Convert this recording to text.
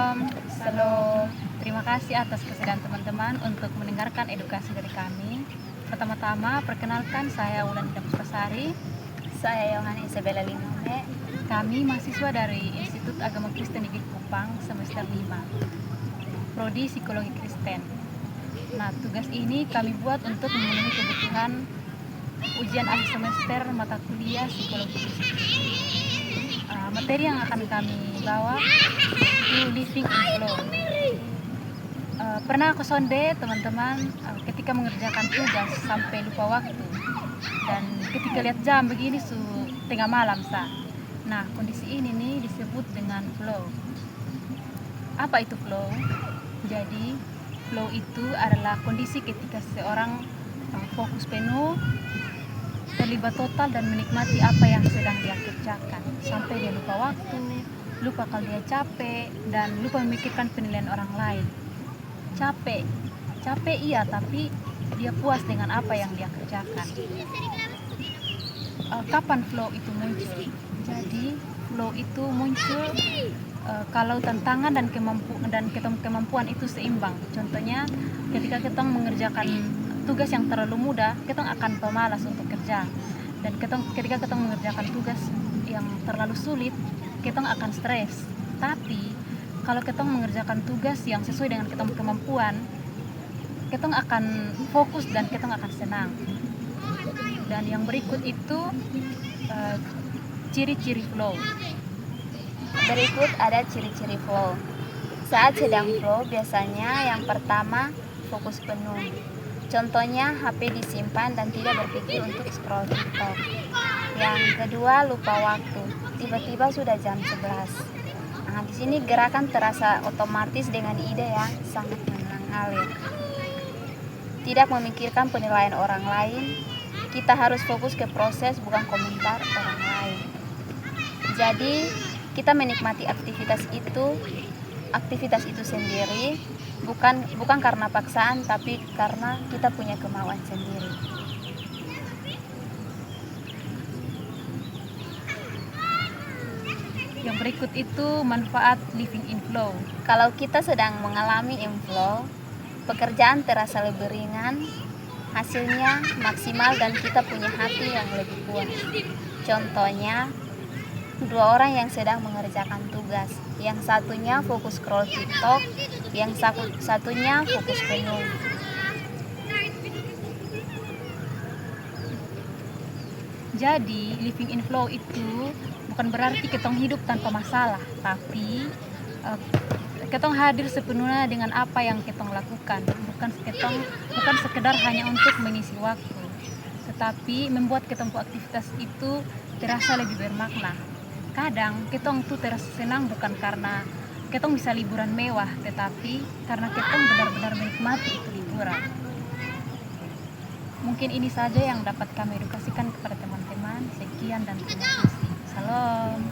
Salam. Salam. Terima kasih atas kesediaan teman-teman untuk mendengarkan edukasi dari kami. Pertama-tama, perkenalkan saya Wulandita Puspasari. Saya Yohana Isabella Limone. Kami mahasiswa dari Institut Agama Kristen Negeri Kupang semester 5, Prodi Psikologi Kristen. Nah, tugas ini kami buat untuk memenuhi kebutuhan ujian akhir semester mata kuliah Psikologi Kristen. Materi yang akan kami bawa itu Living in Flow. Pernah aku sonde teman-teman ketika mengerjakan tugas sampai lupa waktu, dan ketika lihat jam begini tengah malam sah. Nah, kondisi ini nih disebut dengan flow. Apa itu flow? Jadi flow itu adalah kondisi ketika seseorang fokus penuh, terlibat total dan menikmati apa yang sedang dia kerjakan sampai dia lupa waktu, lupa kalau dia capek, dan lupa memikirkan penilaian orang lain. Capek iya, tapi dia puas dengan apa yang dia kerjakan. Kapan flow itu muncul? Jadi flow itu muncul kalau tantangan dan kemampuan itu seimbang. Contohnya ketika kita mengerjakan tugas yang terlalu mudah, kita akan pemalas untuk kerja. Dan ketika kita mengerjakan tugas yang terlalu sulit, kita akan stres. Tapi kalau kita mengerjakan tugas yang sesuai dengan kita kemampuan, kita akan fokus dan kita akan senang. Dan yang berikut itu ciri-ciri flow. Berikut ada ciri-ciri flow. Saat sedang flow, biasanya yang pertama fokus penuh. Contohnya HP disimpan dan tidak berpikir untuk scroll TikTok. Yang kedua lupa waktu. Tiba-tiba sudah jam 11. Nah, di sini gerakan terasa otomatis dengan ide yang sangat mengalir. Tidak memikirkan penilaian orang lain. Kita harus fokus ke proses, bukan komentar orang lain. Jadi kita menikmati aktivitas itu sendiri, bukan karena paksaan, tapi karena kita punya kemauan sendiri. Yang berikut itu manfaat living in flow. Kalau kita sedang mengalami inflow, pekerjaan terasa lebih ringan, hasilnya maksimal, dan kita punya hati yang lebih puas. Contohnya, 2 orang yang sedang mengerjakan tugas, yang satunya fokus scroll TikTok, yang satunya fokus penuh. Jadi living in flow itu bukan berarti kita hidup tanpa masalah, tapi kita hadir sepenuhnya dengan apa yang kita lakukan, bukan sekedar hanya untuk mengisi waktu, tetapi membuat kita aktivitas itu terasa lebih bermakna. Kadang kita tuh terasa senang bukan karena kita bisa liburan mewah, tetapi karena kita benar-benar menikmati itu liburan. Mungkin ini saja yang dapat kami edukasikan kepada teman-teman. Sekian dan terima kasih. Salam.